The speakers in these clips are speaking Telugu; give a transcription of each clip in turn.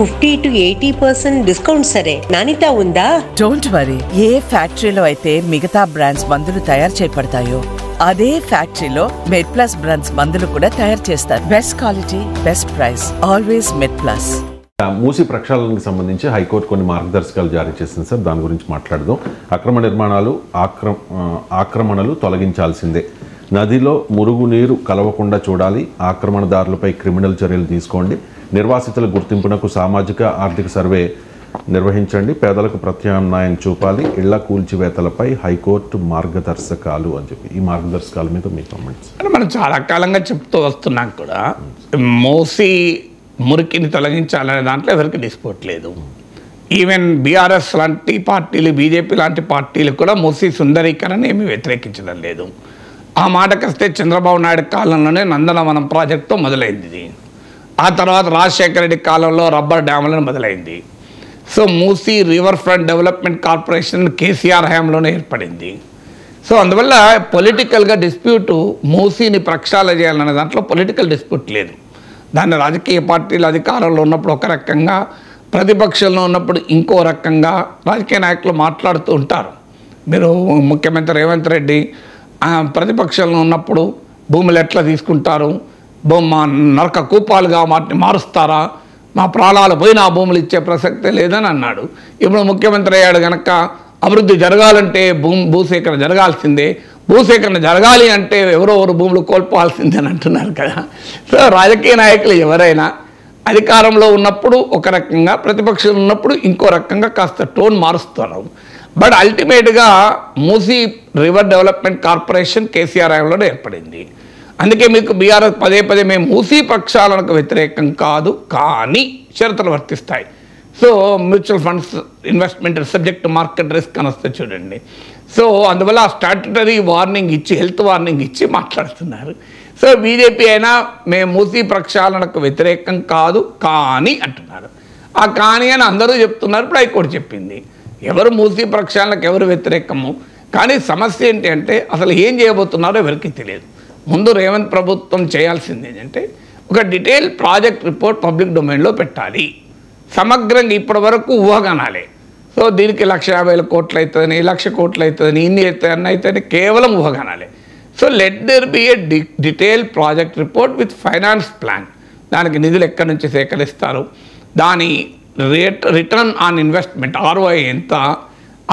50 to 80% డిస్కౌంట్ సరే, నాణ్యత ఉందా? Don't worry. ఏ ఫ్యాక్టరీలో అయితే మిగతా బ్రాండ్స్ మందులు తయారు చేయబడతాయో అదే ఫ్యాక్టరీలో మెడ్ప్లస్ బ్రాండ్స్ మందులు కూడా తయారు చేస్తారు. Best quality, best price, always MedPlus. Musi ప్రక్షాళనకు సంబంధించి హైకోర్టు కొన్ని మార్గదర్శకాలు జారీ చేసింది సార్. దాని గురించి మాట్లాడదాం. అక్రమ నిర్మాణాలు, ఆక్రమణలు తొలగించాల్సిందే. నదిలో మురుగునీరు కలవకుండా చూడాలి. ఆక్రమణదారులపై క్రిమినల్ చర్యలు తీసుకోండి. నిర్వాసితుల గుర్తింపునకు సామాజిక ఆర్థిక సర్వే నిర్వహించండి. పేదలకు ప్రత్యామ్నాయం చూపాలి. ఇళ్ల కూల్చివేతలపై హైకోర్టు మార్గదర్శకాలు అని చెప్పి, ఈ మార్గదర్శకాల మీద మీ కామెంట్స్. మనం చాలా కాలంగా చెప్తూ వస్తున్నాం కూడా, మూసి మురికిని తొలగించాలనే దాంట్లో ఎవరికి డిస్ప్యూట్ లేదు. ఈవెన్ బీఆర్ఎస్ లాంటి పార్టీలు, బీజేపీ లాంటి పార్టీలు కూడా మూసి సుందరీకరణ ఏమీ వ్యతిరేకించడం లేదు. ఆ మాటకొస్తే చంద్రబాబు నాయుడు కాలంలోనే నందనవనం ప్రాజెక్టుతో మొదలైంది ఇది. ఆ తర్వాత రాజశేఖర రెడ్డి కాలంలో రబ్బర్ డ్యాములను మొదలైంది. So Musi river front development corporation KCR హయాంలోనే ఏర్పడింది. సో అందువల్ల పొలిటికల్గా డిస్ప్యూటు మూసిని ప్రక్షాళన చేయాలనే దాంట్లో పొలిటికల్ డిస్ప్యూట్ లేదు. దాన్ని రాజకీయ పార్టీలు అధికారంలో ఉన్నప్పుడు ఒక రకంగా, ప్రతిపక్షంలో ఉన్నప్పుడు ఇంకో రకంగా రాజకీయ నాయకులు మాట్లాడుతూ ఉంటారు. మీరు ముఖ్యమంత్రి రేవంత్ రెడ్డి ప్రతిపక్షంలో ఉన్నప్పుడు భూములు ఎట్లా తీసుకుంటారు, మా నరక కూపాలుగా వాటిని మారుస్తారా, మా ప్రాణాలు పోయిన ఆ భూములు ఇచ్చే ప్రసక్తే లేదని అన్నాడు. ఇప్పుడు ముఖ్యమంత్రి అయ్యాడు కనుక అభివృద్ధి జరగాలంటే భూసేకరణ జరగాల్సిందే, భూసేకరణ జరగాలి అంటే ఎవరో భూములు కోల్పోవాల్సిందే అని అంటున్నారు కదా. సో రాజకీయ నాయకులు ఎవరైనా అధికారంలో ఉన్నప్పుడు ఒక రకంగా, ప్రతిపక్షంలో ఉన్నప్పుడు ఇంకో రకంగా కాస్త టోన్ మారుస్తున్నారు. బట్ అల్టిమేట్గా Musi river development corporation KCR హయాంలోనే ఏర్పడింది. అందుకే మీకు బీఆర్ఎస్ పదే పదే మేము మూసీ ప్రక్షాళనకు వ్యతిరేకం కాదు, కానీ షరతులు వర్తిస్తాయి. So mutual funds investment subject market risk అని వస్తే చూడండి. సో అందువల్ల స్టాట్యుటరీ వార్నింగ్ ఇచ్చి, హెల్త్ వార్నింగ్ ఇచ్చి మాట్లాడుతున్నారు. సో బీజేపీ అయినా మేము మూసీ ప్రక్షాళనకు వ్యతిరేకం కాదు కానీ అంటున్నారు. ఆ కానీ అని అందరూ చెప్తున్నారు. ఇప్పుడు హైకోర్టు చెప్పింది ఎవరు మూసీ ప్రక్షాళనకు ఎవరు వ్యతిరేకము. కానీ సమస్య ఏంటి అంటే అసలు ఏం చేయబోతున్నారో ఎవరికి తెలియదు. ముందు రేవంత్ ప్రభుత్వం చేయాల్సింది ఏంటంటే ఒక డీటెయిల్ ప్రాజెక్ట్ రిపోర్ట్ పబ్లిక్ డొమైన్లో పెట్టాలి. సమగ్రంగా ఇప్పటి వరకు ఊహగానాలే. సో దీనికి 1,50,000 కోట్లు అవుతుందని, 1,00,000 కోట్లు అవుతుందని, ఇన్ని అవుతాయని అయితే కేవలం ఊహగానాలే. So let there be a detail project report with finance plan. దానికి నిధులు ఎక్కడి నుంచి సేకరిస్తారు, దాని రిటర్న్ ఆన్ ఇన్వెస్ట్మెంట్ ROI ఎంత,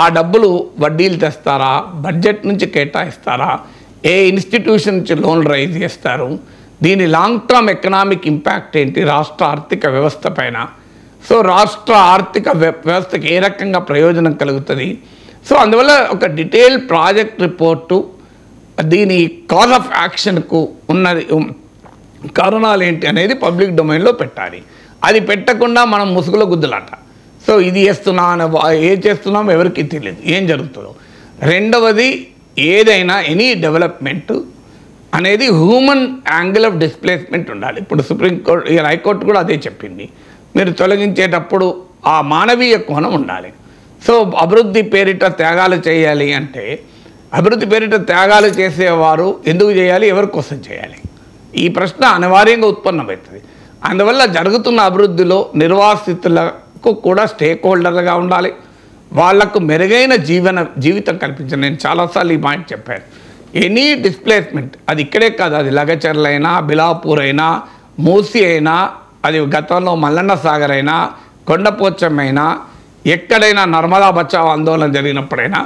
ఆ డబ్బులు వడ్డీలు తెస్తారా, బడ్జెట్ నుంచి కేటాయిస్తారా, ఏ ఇన్స్టిట్యూషన్ నుంచి లోన్ రైజ్ చేస్తారు, దీని లాంగ్ టర్మ్ ఎకనామిక్ ఇంపాక్ట్ ఏంటి రాష్ట్ర ఆర్థిక వ్యవస్థ పైన, సో రాష్ట్ర ఆర్థిక వ్యవస్థకి ఏ రకంగా ప్రయోజనం కలుగుతుంది. సో అందువల్ల ఒక డీటెయిల్ ప్రాజెక్ట్ రిపోర్టు, దీని కాజ్ ఆఫ్ యాక్షన్కు ఉన్నది కారణాలు ఏంటి అనేది పబ్లిక్ డొమైన్లో పెట్టాలి. అది పెట్టకుండా మనం ముసుగులో గుద్దులాట. సో ఇది ఏం చేస్తున్నాం ఎవరికి తెలియదు ఏం జరుగుతుందో. రెండవది, ఏదైనా ఎనీ డెవలప్మెంట్ అనేది హ్యూమన్ యాంగిల్ ఆఫ్ డిస్ప్లేస్మెంట్ ఉండాలి. ఇప్పుడు సుప్రీంకోర్టు, హైకోర్టు కూడా అదే చెప్పింది. మీరు తొలగించేటప్పుడు ఆ మానవీయ కోణం ఉండాలి. సో అభివృద్ధి పేరిట త్యాగాలు చేయాలి అంటే, అభివృద్ధి పేరిట త్యాగాలు చేసేవారు ఎందుకు చేయాలి, ఎవరి కోసం చేయాలి, ఈ ప్రశ్న అనివార్యంగా ఉత్పన్నమవుతుంది. అందువల్ల జరుగుతున్న అభివృద్ధిలో నిర్వాసితులకు కూడా స్టేక్ హోల్డర్లుగా ఉండాలి. వాళ్లకు మెరుగైన జీవితం కల్పించాలి. నేను చాలాసార్లు ఈ పాయింట్ చెప్పాను. ఎనీ డిస్ప్లేస్మెంట్, అది ఇక్కడే కాదు, అది లగచర్లైనా, బిలాపూర్ అయినా, మూసి అయినా, అది గతంలో మల్లన్న సాగర్ అయినా, కొండపోచమైనా, ఎక్కడైనా నర్మదా బచావ్ ఆందోళన జరిగినప్పుడైనా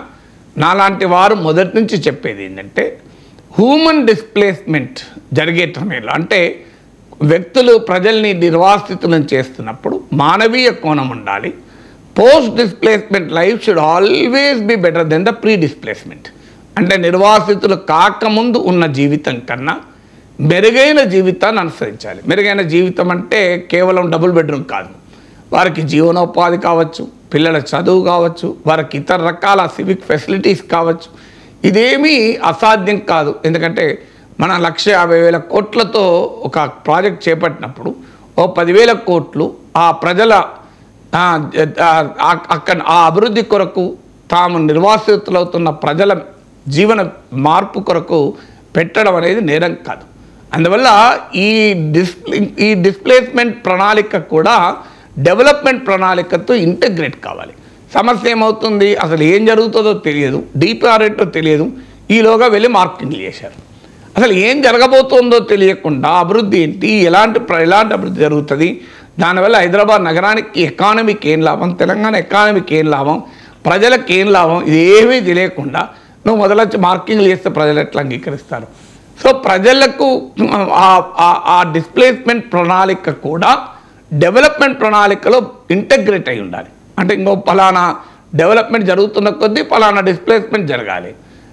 నాలాంటి వారు మొదటి నుంచి చెప్పేది ఏంటంటే, హ్యూమన్ డిస్ప్లేస్మెంట్ జరిగే సమయంలో, అంటే వ్యక్తులు ప్రజల్ని నిర్వాసితులను చేస్తున్నప్పుడు మానవీయ కోణం ఉండాలి. Post displacement life should always be better then the pre displacement. అంటే నిర్వాసితులు కాకముందు ఉన్న జీవితం కన్నా మెరుగైన జీవితాన్ని అనుసరించాలి. మెరుగైన జీవితం అంటే కేవలం డబుల్ బెడ్రూమ్ కాదు, వారికి జీవనోపాధి కావచ్చు, పిల్లల చదువు కావచ్చు, వారికి ఇతర రకాల సివిక్ ఫెసిలిటీస్ కావచ్చు. ఇదేమీ అసాధ్యం కాదు. ఎందుకంటే మన 1,50,000 కోట్లతో ఒక ప్రాజెక్ట్ చేపట్టినప్పుడు ఓ 10,000 కోట్లు ఆ ప్రజల అక్కడ ఆ అభివృద్ధి కొరకు, తాము నిర్వాసితులవుతున్న ప్రజల జీవన మార్పు కొరకు పెట్టడం అనేది నేరం కాదు. అందువల్ల ఈ డిస్ప్లేస్మెంట్ ప్రణాళిక కూడా డెవలప్మెంట్ ప్రణాళికతో ఇంటగ్రేట్ కావాలి. సమస్య ఏమవుతుంది, అసలు ఏం జరుగుతుందో తెలియదు, డిపిఆర్ ఏంటో తెలియదు, ఈలోగా వెళ్ళి మార్కింగ్లు చేశారు. అసలు ఏం జరగబోతుందో తెలియకుండా అభివృద్ధి ఏంటి, ఎలాంటి అభివృద్ధి జరుగుతుంది, దానివల్ల హైదరాబాద్ నగరానికి ఎకానమీకి ఏం లాభం, తెలంగాణ ఎకానమీకి ఏం లాభం, ప్రజలకు ఏం లాభం, ఇది ఏమీ తెలియకుండా నువ్వు మొదలొచ్చి మార్కింగ్లు చేస్తే ప్రజలు ఎట్లా అంగీకరిస్తారు? సో ప్రజలకు ఆ డిస్ప్లేస్మెంట్ ప్రణాళిక కూడా డెవలప్మెంట్ ప్రణాళికలో ఇంటగ్రేట్ అయి ఉండాలి. అంటే ఇంకో పలానా డెవలప్మెంట్ జరుగుతున్న కొద్దీ పలానా డిస్ప్లేస్మెంట్ జరగాలి.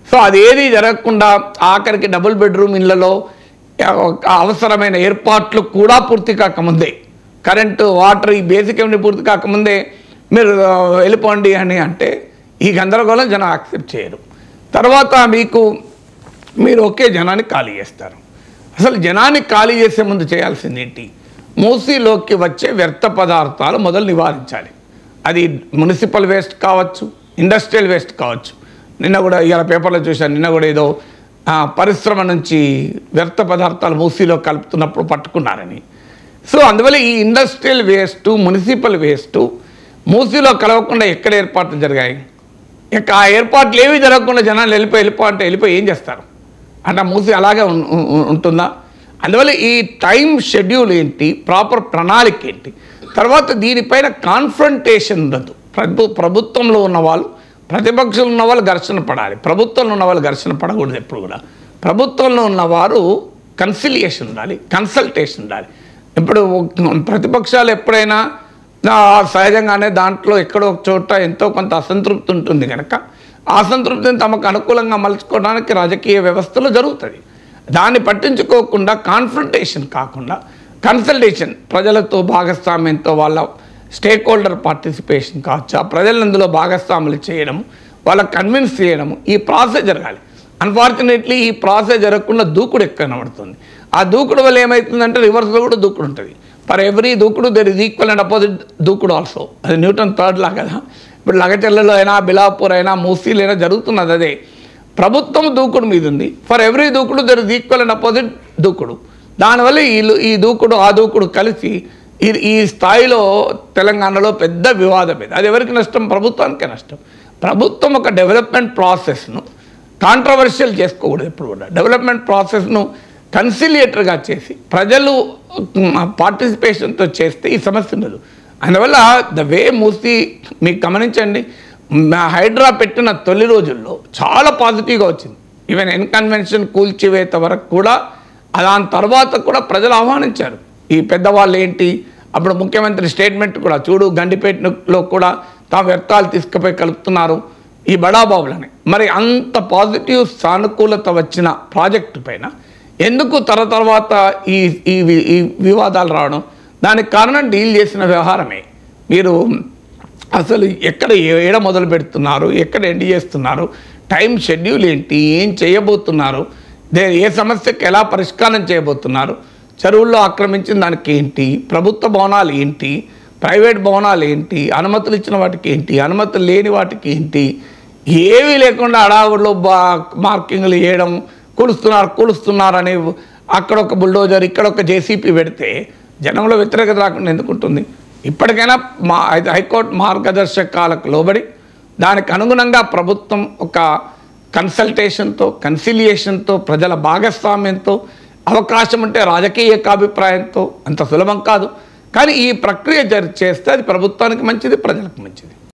సో అదేది జరగకుండా ఆఖరికి డబుల్ బెడ్రూమ్ ఇళ్లలో అవసరమైన ఏర్పాట్లు కూడా పూర్తి కాకముందే, కరెంటు వాటర్ ఈ బేసిక్ ఏమిటి పూర్తి కాకముందే మీరు వెళ్ళిపోండి అని అంటే ఈ గందరగోళం జనం యాక్సెప్ట్ చేయరు. తర్వాత మీరు ఒకే జనాన్ని ఖాళీ చేస్తారు. అసలు జనాన్ని ఖాళీ చేసే ముందు చేయాల్సింది ఏంటి? మూసీలోకి వచ్చే వ్యర్థ పదార్థాలు మొదలు నివారించాలి. అది మున్సిపల్ వేస్ట్ కావచ్చు, ఇండస్ట్రియల్ వేస్ట్ కావచ్చు. నిన్న కూడా ఇవాళ పేపర్లో చూశాను, నిన్న కూడా ఏదో పరిశ్రమ నుంచి వ్యర్థ పదార్థాలు మూసీలో కలుపుతున్నప్పుడు పట్టుకున్నారని. సో అందువల్ల ఈ ఇండస్ట్రియల్ వేస్టు, మున్సిపల్ వేస్టు మూసీలో కలవకుండా ఎక్కడ ఏర్పాట్లు జరిగాయి? ఇక ఆ ఏర్పాట్లు ఏవి జరగకుండా జనాలు వెళ్ళిపోయి ఏం చేస్తారు? అంటే మూసీ అలాగే ఉంటుందా? అందువల్ల ఈ టైం షెడ్యూల్ ఏంటి, ప్రాపర్ ప్రణాళిక ఏంటి, తర్వాత దీనిపైన కాన్ఫ్రంటేషన్ ఉండదు. ప్రభుత్వంలో ఉన్నవాళ్ళు, ప్రతిపక్షంలో ఉన్నవాళ్ళు ఘర్షణ పడాలి, ప్రభుత్వంలో ఉన్నవాళ్ళు ఘర్షణ పడకూడదు. ఎప్పుడు కూడా ప్రభుత్వంలో ఉన్నవారు కన్సిలియేషన్ ఉండాలి, కన్సల్టేషన్ ఉండాలి. ఇప్పుడు ప్రతిపక్షాలు ఎప్పుడైనా సహజంగానే దాంట్లో ఎక్కడో ఒక చోట ఎంతో కొంత అసంతృప్తి ఉంటుంది కనుక ఆ అసంతృప్తిని తమకు అనుకూలంగా మలుచుకోవడానికి రాజకీయ వ్యవస్థలో జరుగుతుంది. దాన్ని పట్టించుకోకుండా కాన్ఫ్రంటేషన్ కాకుండా కన్సల్టేషన్, ప్రజలతో భాగస్వామ్యంతో వాళ్ళ స్టేక్ హోల్డర్ పార్టిసిపేషన్ కావచ్చు, ఆ ప్రజలను అందులో భాగస్వాములు చేయడము, వాళ్ళకి కన్విన్స్ చేయడము, ఈ ప్రాసెస్ జరగాలి. అన్ఫార్చునేట్లీ ఈ ప్రాసెస్ జరగకుండా దూకుడు ఎక్కువ కనబడుతుంది. ఆ దూకుడు వల్ల ఏమవుతుందంటే రివర్స్లో కూడా దూకుడు ఉంటుంది. ఫర్ ఎవ్రీ దూకుడు there is equal and opposite దూకుడు ఆల్సో. అది న్యూటన్ థర్డ్ లా కదా. ఇప్పుడు లగచెర్లలో అయినా, బిలాపూర్ అయినా, మూసీలు అయినా జరుగుతున్నది అదే. ప్రభుత్వం దూకుడు మీద ఉంది. ఫర్ ఎవ్రీ దూకుడు there is equal and opposite దూకుడు. దానివల్ల ఈ దూకుడు ఆ దూకుడు కలిసి ఈ స్థాయిలో తెలంగాణలో పెద్ద వివాదం ఇది. అది ఎవరికి నష్టం? ప్రభుత్వానికే నష్టం. ప్రభుత్వం ఒక డెవలప్మెంట్ ప్రాసెస్ను కాంట్రవర్షియల్ చేసుకోకూడదు. ఎప్పుడు కూడా డెవలప్మెంట్ ప్రాసెస్ను కన్సిలియేటర్గా చేసి ప్రజలు పార్టిసిపేషన్తో చేస్తే ఈ సమస్య ఉండదు. అందువల్ల ద వే మూసీ మీకు గమనించండి, హైడ్రా పెట్టిన తొలి రోజుల్లో చాలా పాజిటివ్గా వచ్చింది. ఈవెన్ ఎన్కన్వెన్షన్ కూల్చివేత వరకు కూడా, దాని తర్వాత కూడా ప్రజలు ఆహ్వానించారు. ఈ పెద్దవాళ్ళు ఏంటి, అప్పుడు ముఖ్యమంత్రి స్టేట్మెంట్ కూడా చూడు, గండిపేటలో కూడా తాము వ్యర్థాలు తీసుకుపోయి కలుపుతున్నారు ఈ బడాబాబులని. మరి అంత పాజిటివ్ సానుకూలత వచ్చిన ప్రాజెక్టు పైన ఎందుకు తర్వాత ఈ వివాదాలు రావడం? దానికి కారణం డీల్ చేసిన వ్యవహారమే. మీరు అసలు ఎక్కడ ఏడ మొదలు పెడుతున్నారు, ఎక్కడ ఎండ్ చేస్తున్నారు, టైం షెడ్యూల్ ఏంటి, ఏం చేయబోతున్నారు, ఏ సమస్యకు ఎలా పరిష్కారం చేయబోతున్నారు, చెరువుల్లో ఆక్రమించిన దానికి ఏంటి, ప్రభుత్వ భవనాలు ఏంటి, ప్రైవేట్ భవనాలు ఏంటి, అనుమతులు ఇచ్చిన వాటికి ఏంటి, అనుమతులు లేని వాటికి ఏంటి, ఏమీ లేకుండా అడావుల్లో మార్కింగ్లు వేయడం, కూలుస్తున్నారు అని అక్కడ ఒక బుల్డోజర్, ఇక్కడ ఒక జేసీపీ పెడితే జనంలో వ్యతిరేకత రాకుండా ఎందుకుంటుంది? ఇప్పటికైనా హైకోర్టు మార్గదర్శకాలకు లోబడి దానికి అనుగుణంగా ప్రభుత్వం ఒక కన్సల్టేషన్తో, కన్సిలియేషన్తో, ప్రజల భాగస్వామ్యంతో, అవకాశం ఉంటే రాజకీయ ఏకాభిప్రాయంతో, అంత సులభం కాదు కానీ ఈ ప్రక్రియ చేస్తే అది ప్రభుత్వానికి మంచిది, ప్రజలకు మంచిది.